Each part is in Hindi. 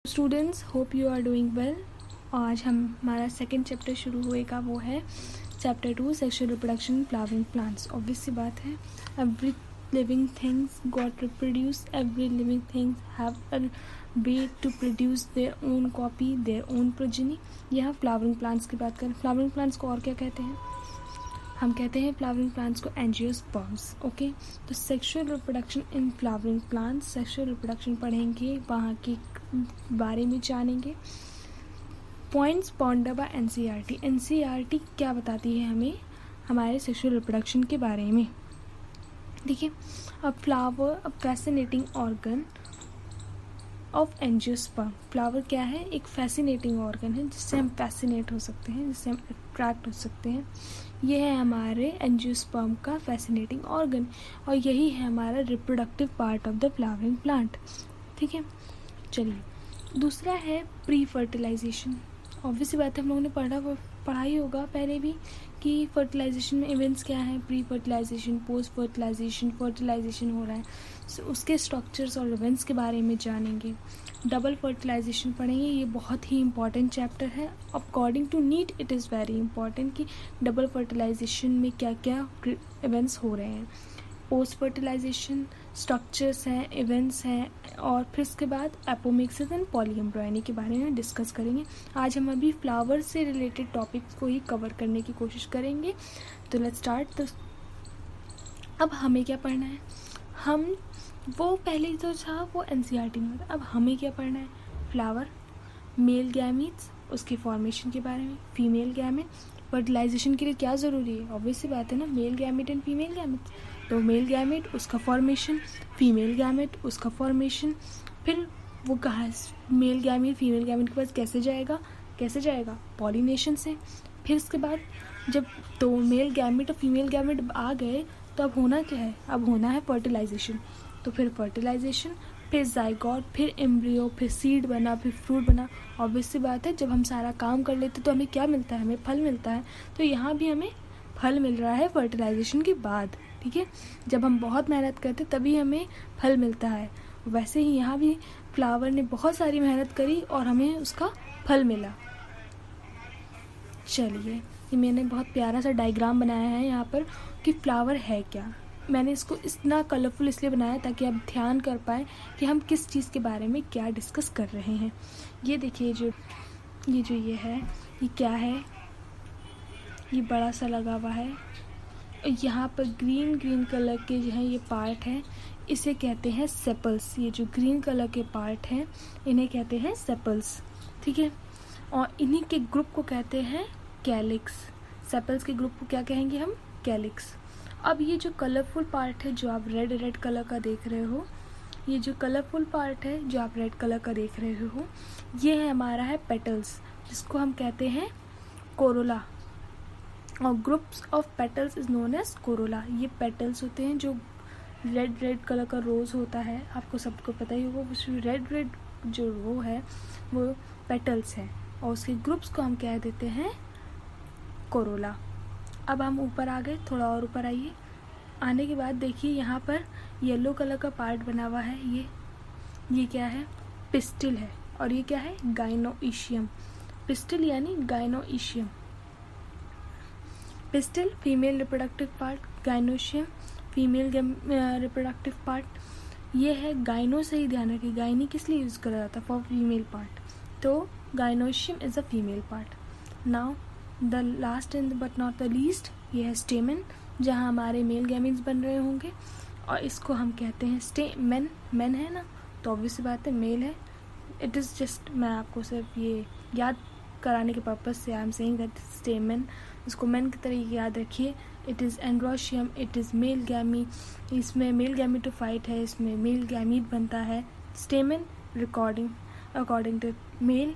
Students, hope you are doing well. आज हमारा सेकेंड चैप्टर शुरू होएगा, वो है chapter 2 sexual reproduction flowering plants. Obvious सी बात है, every living things got reproduce, every living things have a way to produce their own copy, their own progeny. यहाँ फ्लावरिंग प्लांट्स की बात करें, फ्लावरिंग प्लांट्स को और क्या कहते हैं? हम कहते हैं फ्लावरिंग प्लांट्स को एंजियोस्पर्म्स। ओके, तो sexual reproduction in flowering plants, sexual reproduction पढ़ेंगे, वहाँ के बारे में जानेंगे। Points point by NCERT. NCERT क्या बताती है हमें हमारे सेक्सुअल रिप्रोडक्शन के बारे में? देखिए, अ flower a fascinating organ of angiosperm. Flower क्या है? एक फैसिनेटिंग ऑर्गन है जिससे हम फैसिनेट हो सकते हैं, जिससे हम अट्रैक्ट हो सकते हैं। ये है हमारे एंजियोस्पर्म का फैसिनेटिंग ऑर्गन, और यही है हमारा reproductive part of the flowering plant. ठीक है, चलिए। दूसरा है प्री फर्टिलाइजेशन। ऑब्वियसली बात है, हम लोगों ने पढ़ा ही होगा पहले भी कि फर्टिलाइजेशन में इवेंट्स क्या हैं, pre fertilisation, post fertilisation, fertilisation हो रहा है, so, उसके स्ट्रक्चर्स और इवेंट्स के बारे में जानेंगे। डबल फर्टिलाइजेशन पढ़ेंगे, ये बहुत ही इंपॉर्टेंट चैप्टर है। According to NEET it is very important कि डबल फर्टिलाइजेशन में क्या क्या इवेंट्स हो रहे हैं। पोस्ट फर्टिलाइजेशन स्ट्रक्चर्स हैं, इवेंट्स हैं, और फिर उसके बाद एपोमिक्सिस एंड पॉलीएम्ब्रॉयनी के बारे में डिस्कस करेंगे। आज हम अभी फ्लावर से रिलेटेड टॉपिक्स को ही कवर करने की कोशिश करेंगे। तो लेट्स स्टार्ट। तो अब हमें क्या पढ़ना है? हम वो पहले तो था वो एनसीईआरटी में था, अब हमें क्या पढ़ना है? फ्लावर, मेल गैमीट्स, उसके फॉर्मेशन के बारे में, फीमेल गैमेट, फर्टिलाइजेशन के लिए क्या ज़रूरी है? ऑब्वियस सी बात है ना, male gamete and female gamete. तो मेल गैमेट उसका फॉर्मेशन, फीमेल गैमेट उसका फॉर्मेशन, फिर वो कहाँ मेल गैमेट फीमेल गैमेट के पास कैसे जाएगा? पॉलिनेशन से। फिर उसके बाद जब दो मेल गैमेट और फीमेल गैमेट आ गए, तो अब होना क्या है? अब होना है फर्टिलाइजेशन। तो फिर फर्टिलाइजेशन, फिर जाइगोट, फिर एम्ब्रियो, फिर सीड बना, फिर फ्रूट बना। ऑब्वियस सी बात है, जब हम सारा काम कर लेते तो हमें क्या मिलता है? हमें फल मिलता है। तो यहाँ भी हमें फल मिल रहा है फर्टिलाइजेशन के बाद। ठीक है, जब हम बहुत मेहनत करते तभी हमें फल मिलता है। वैसे ही यहाँ भी फ्लावर ने बहुत सारी मेहनत करी और हमें उसका फल मिला। चलिए, ये मैंने बहुत प्यारा सा डायग्राम बनाया है यहाँ पर कि फ्लावर है क्या। मैंने इसको इतना कलरफुल इसलिए बनाया ताकि आप ध्यान कर पाएँ कि हम किस चीज़ के बारे में क्या डिस्कस कर रहे हैं। ये देखिए, ये है, ये क्या है? ये बड़ा सा लगा हुआ है, यहाँ पर ग्रीन कलर के जो है ये पार्ट है, इसे कहते हैं सेपल्स। ये जो ग्रीन कलर के पार्ट हैं इन्हें कहते हैं सेपल्स। ठीक है, और इन्हीं के ग्रुप को कहते हैं कैलिक्स। सेपल्स के ग्रुप को क्या कहेंगे हम? कैलिक्स। अब ये जो कलरफुल पार्ट है जो आप रेड कलर का देख रहे हो, ये जो कलरफुल पार्ट है जो आप रेड कलर का देख रहे हो, ये है हमारा है पेटल्स, जिसको हम कहते हैं कोरोला, और groups of petals is known as corolla. ये पेटल्स होते हैं, जो रेड कलर का रोज़ होता है, आपको सबको पता ही होगा, उसमें रेड जो रो है वो पेटल्स है, और उसके ग्रुप्स को हम कह देते हैं कोरोला। अब हम ऊपर आ गए, थोड़ा और ऊपर आइए। आने के बाद देखिए यहाँ पर येलो कलर का पार्ट बना हुआ है, ये क्या है? पिस्टिल है, और ये क्या है? गाइनोइशियम। पिस्टिल यानी gynoecium. Pistil female reproductive part, gynoecium female reproductive part. ये है गाइनो से ही ध्यान रखिए, गाइनी किस लिए यूज़ करा जाता है? For female part. तो gynoecium is a female part. Now the last and but not the least, ये है स्टेमन, जहाँ हमारे मेल गैमीट्स बन रहे होंगे, और इसको हम कहते हैं स्टेमेन। मेन है ना, तो ऑब्वियस बात है मेल है। इट इज़ जस्ट, मैं आपको सिर्फ ये याद कराने के पर्पज़ से I am saying that stamen, इसको मेन की तरीके याद रखिए। It is androecium, it is male gamy, इसमें मेल गैमीटोफाइट है, इसमें मेल गैमीट बनता है। Stamen according to male,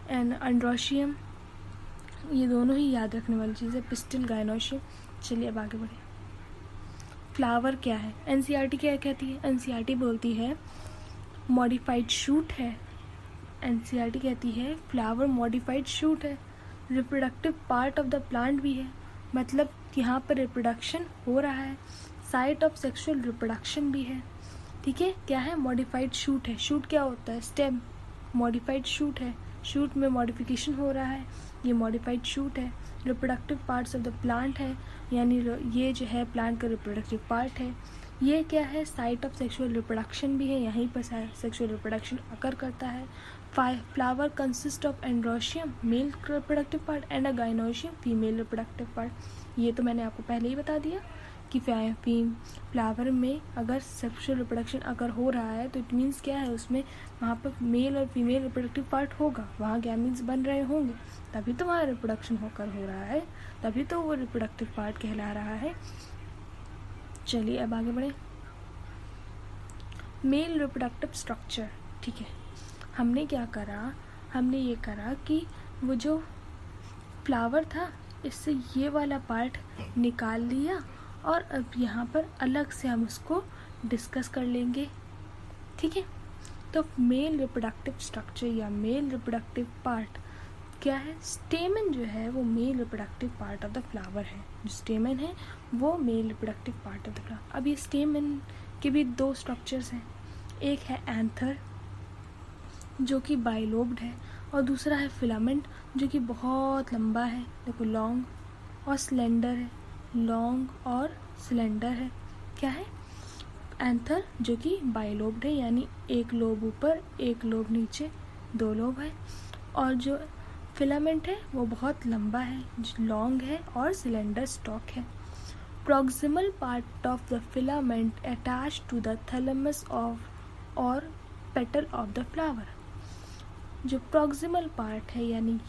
and androecium, ये दोनों ही याद रखने वाली चीज़ है, पिस्टिल गाइनोशियम। चलिए अब आगे बढ़े। फ्लावर क्या है? एनसीईआरटी क्या कहती है? एनसीईआरटी बोलती है मॉडिफाइड शूट है। एनसीईआरटी कहती है फ्लावर मॉडिफाइड शूट है, reproductive part of the plant भी है, मतलब यहाँ पर रिप्रोडक्शन हो रहा है, साइट ऑफ सेक्सुअल रिप्रोडक्शन भी है। ठीक है, क्या है? मॉडिफाइड शूट है। शूट क्या होता है? स्टेम। मॉडिफाइड शूट है, शूट में मॉडिफिकेशन हो रहा है, ये मॉडिफाइड शूट है। Reproductive parts of the plant है, यानी ये जो है प्लांट का रिप्रोडक्टिव पार्ट है। ये क्या है, साइट ऑफ सेक्सुअल रिप्रोडक्शन भी है, यहीं पर सेक्सुअल रिप्रोडक्शन अकर करता है। Flower consist of androecium male reproductive part and a gynoecium female reproductive part. ये तो मैंने आपको पहले ही बता दिया कि फ्लावर में अगर सेक्सुअल रिप्रोडक्शन अगर हो रहा है तो इट मीन्स क्या है, उसमें वहाँ पर मेल और फीमेल रिप्रोडक्टिव पार्ट होगा, वहाँ गैमीट्स बन रहे होंगे, तभी तो वहाँ रिप्रोडक्शन होकर हो रहा है, तभी तो वो रिप्रोडक्टिव पार्ट कहला रहा है। चलिए अब आगे बढ़े। मेल रिप्रोडक्टिव स्ट्रक्चर, ठीक है, हमने क्या करा, हमने ये करा कि वो जो फ्लावर था इससे ये वाला पार्ट निकाल लिया और अब यहाँ पर अलग से हम उसको डिस्कस कर लेंगे, ठीक है। तो मेल रिप्रोडक्टिव स्ट्रक्चर या मेल रिप्रोडक्टिव पार्ट क्या है, स्टेमन जो है वो male reproductive part of the flower है, जो स्टेमन है वो male reproductive part of the flower. अब ये स्टेमन के भी दो स्ट्रक्चर्स हैं, एक है एंथर जो कि बाइलोब्ड है और दूसरा है फिलामेंट जो कि बहुत लंबा है, देखो लॉन्ग और स्लेंडर है, लॉन्ग और सिलेंडर है। क्या है, एंथर जो कि बाइलोब्ड है, यानी एक लोब ऊपर एक लोब नीचे, दो लोब है, और जो फिलामेंट है वो बहुत लंबा है, लॉन्ग है और सिलेंडर स्टॉक है। Proximal part of the filament attach to the thalamus of और पेटल ऑफ द फ्लावर। जो प्रॉक्सिमल पार्ट है यानी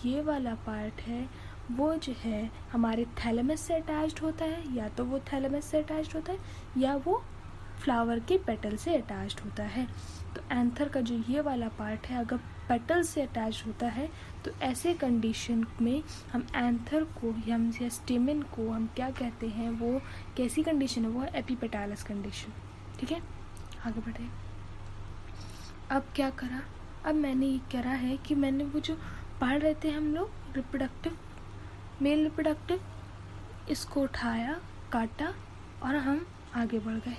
ये वाला पार्ट है वो जो है हमारे थैलेमस से अटैच्ड होता है, या तो वो थैलेमस से अटैच्ड होता है या वो फ्लावर के पेटल से अटैच्ड होता है। तो एंथर का जो ये वाला पार्ट है अगर पेटल से अटैच होता है तो ऐसे कंडीशन में हम एंथर को हम या स्टेमन को हम क्या कहते हैं, वो कैसी कंडीशन है, वो है एपिपेटालस कंडीशन, ठीक है। आगे बढ़े। अब क्या करा, अब मैंने ये करा है कि मैंने वो जो पढ़ रहे थे हम लोग रिप्रोडक्टिव मेल रिप्रोडक्टिव, इसको उठाया काटा और हम आगे बढ़ गए।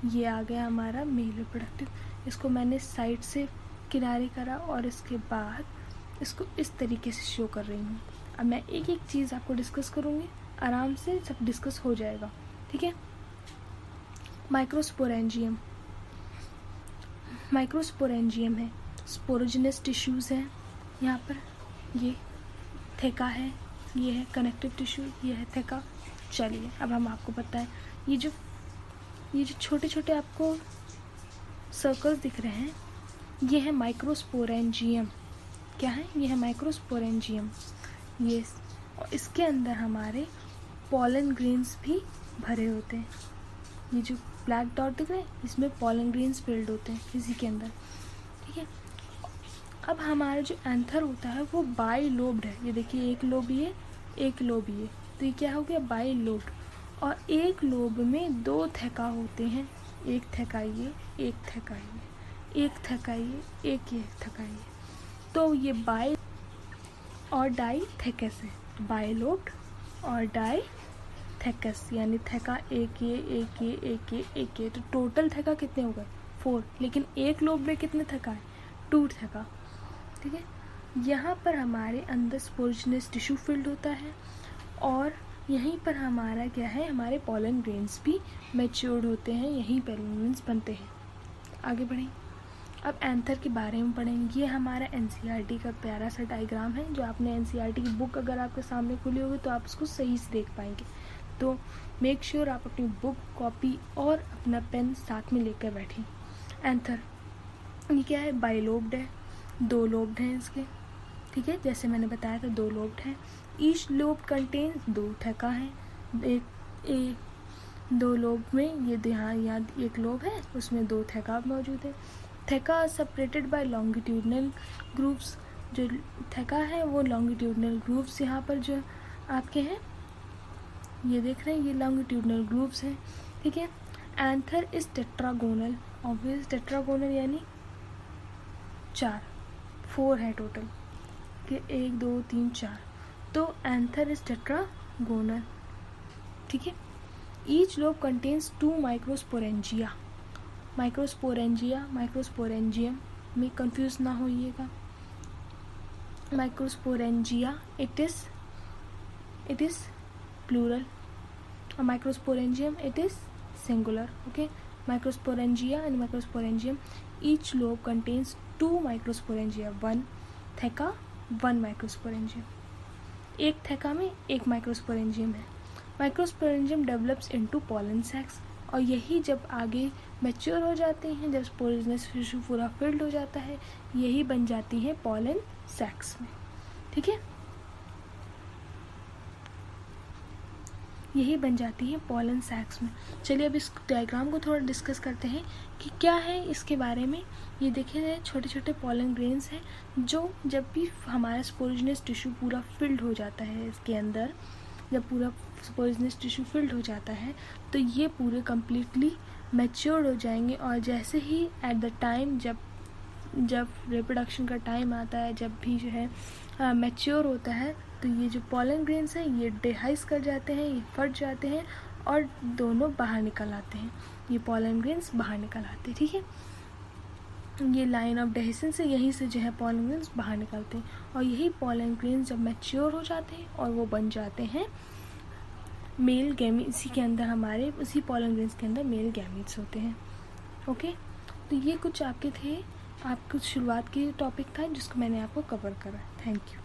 ये आ गया हमारा मेल रिप्रोडक्टिव, इसको मैंने साइड से किनारे करा और इसके बाद इसको इस तरीके से शो कर रही हूँ। अब मैं एक एक चीज़ आपको डिस्कस करूँगी, आराम से सब डिस्कस हो जाएगा, ठीक है। माइक्रोस्पोरेंजियम, माइक्रोस्पोरेंजियम है, स्पोरोजिनस टिश्यूज़ हैं यहाँ पर, ये थेका है, ये है कनेक्टिव टिश्यू, ये है थेका। चलिए अब हम आपको पता है ये जो छोटे छोटे आपको सर्कल्स दिख रहे हैं ये है माइक्रोस्पोरेंजियम। क्या है, ये है माइक्रोस्पोरेंजियम। ये और इसके अंदर हमारे पॉलन ग्रेन्स भी भरे होते हैं। ये जो ब्लैक डॉट दिख रहे हैं इसमें पॉलन ग्रेन्स फिल्ड होते हैं इसी के अंदर, ठीक है। अब हमारा जो एंथर होता है वो बाई लोब्ड है, ये देखिए एक लोब ये एक लोब ये, तो ये क्या हो गया बाई लोब्ड। और एक लोब में दो थेका होते हैं, एक थेका ये एक थेका ये, एक थेका ये एक ये थेका ये, तो ये बाई और डाई थेकस है, बाई लोब्ड और डाई थेकस, यानी थेका एक ये एक ये एक ये एक ये, तो टोटल थेका कितने हो गए 4, लेकिन एक लोब में कितने थेका है 2 थेका, ठीक है। यहाँ पर हमारे अंदर स्पोरोजिनस टिश्यू फिल्ड होता है और यहीं पर हमारा क्या है, हमारे पॉलन ग्रेन्स भी मैच्योर्ड होते हैं, यहीं पॉलन ग्रेन्स बनते हैं। आगे बढ़ें, अब एंथर के बारे में पढ़ेंगे। ये हमारा एनसीईआरटी का प्यारा सा डायग्राम है, जो आपने एनसीईआरटी की बुक अगर आपके सामने खुली होगी तो आप उसको सही से देख पाएंगे। तो मेक श्योर आप अपनी बुक कॉपी और अपना पेन साथ में लेकर बैठें। एंथर ये क्या है, बाइलोब्ड है, 2 लोब्ड हैं इसके, ठीक है, जैसे मैंने बताया था 2 लोब्ड हैं। ईच लोब कंटेन्स 2 थेका हैं, एक 2 लोब में ये यहाँ एक लोब है उसमें 2 थेका मौजूद है। Theca separated by longitudinal grooves, जो थेका है वो लॉन्गिट्यूडनल ग्रूव्स यहाँ पर जो आपके हैं ये देख रहे हैं, ये लॉन्गिट्यूडनल ग्रूव्स हैं, ठीक है। Anther is tetragonal, obvious tetragonal यानी 4 है टोटल कि 1 2 3 4, तो एंथर इज टेट्रागोनल, ठीक है। Each lobe contains 2 microsporangia, microsporangium में कंफ्यूज ना होइएगा। माइक्रोस्पोरेंजिया इट इज़ प्लूरल, और microsporangium it is singular. Okay, microsporangia and microsporangium, each lobe contains 2 microsporangia, 1 थेका 1 microsporangium. एक थेका में एक माइक्रोस्पोरेंजियम है। माइक्रोस्पोरेंजियम डेवलप्स इनटू पॉलन सैक्स, और यही जब आगे मैच्योर हो जाते हैं, जब स्पोरेजिनस टिश्यू पूरा फिल्ड हो जाता है, यही बन जाती हैं पॉलन सैक्स में। ठीक है, यही बन जाती है पॉलन सैक्स में। चलिए अब इस डायग्राम को थोड़ा डिस्कस करते हैं कि क्या है इसके बारे में। ये देखिए छोटे छोटे पॉलन ग्रेन्स हैं, जो जब भी हमारा स्पोरेजिनस टिश्यू पूरा फिल्ड हो जाता है इसके अंदर, जब पूरा स्पोरेजिनस टिश्यू फिल्ड हो जाता है तो ये पूरे कम्प्लीटली मैच्योर्ड हो जाएंगे। और जैसे ही एट द टाइम जब रिप्रोडक्शन का टाइम आता है, जब भी जो है मैच्योर होता है, तो ये जो पॉलन ग्रेन्स हैं ये डिहाइस कर जाते हैं, ये फट जाते हैं और दोनों बाहर निकल आते हैं। ये पॉलन ग्रेन्स बाहर निकल आते हैं। ठीक है, ये लाइन ऑफ डेहिसन से यहीं से जो है पॉलन ग्रेन्स बाहर निकलते हैं, और यही पॉलन ग्रेन्स जब मैच्योर हो जाते हैं और वो बन जाते हैं मेल गैमीट। इसी के अंदर हमारे उसी पॉलन ग्रेन्स के अंदर मेल गैमीट्स होते हैं। ओके, तो ये कुछ आपके थे, आप कुछ शुरुआत की टॉपिक था जिसको मैंने आपको कवर करा। Thank you.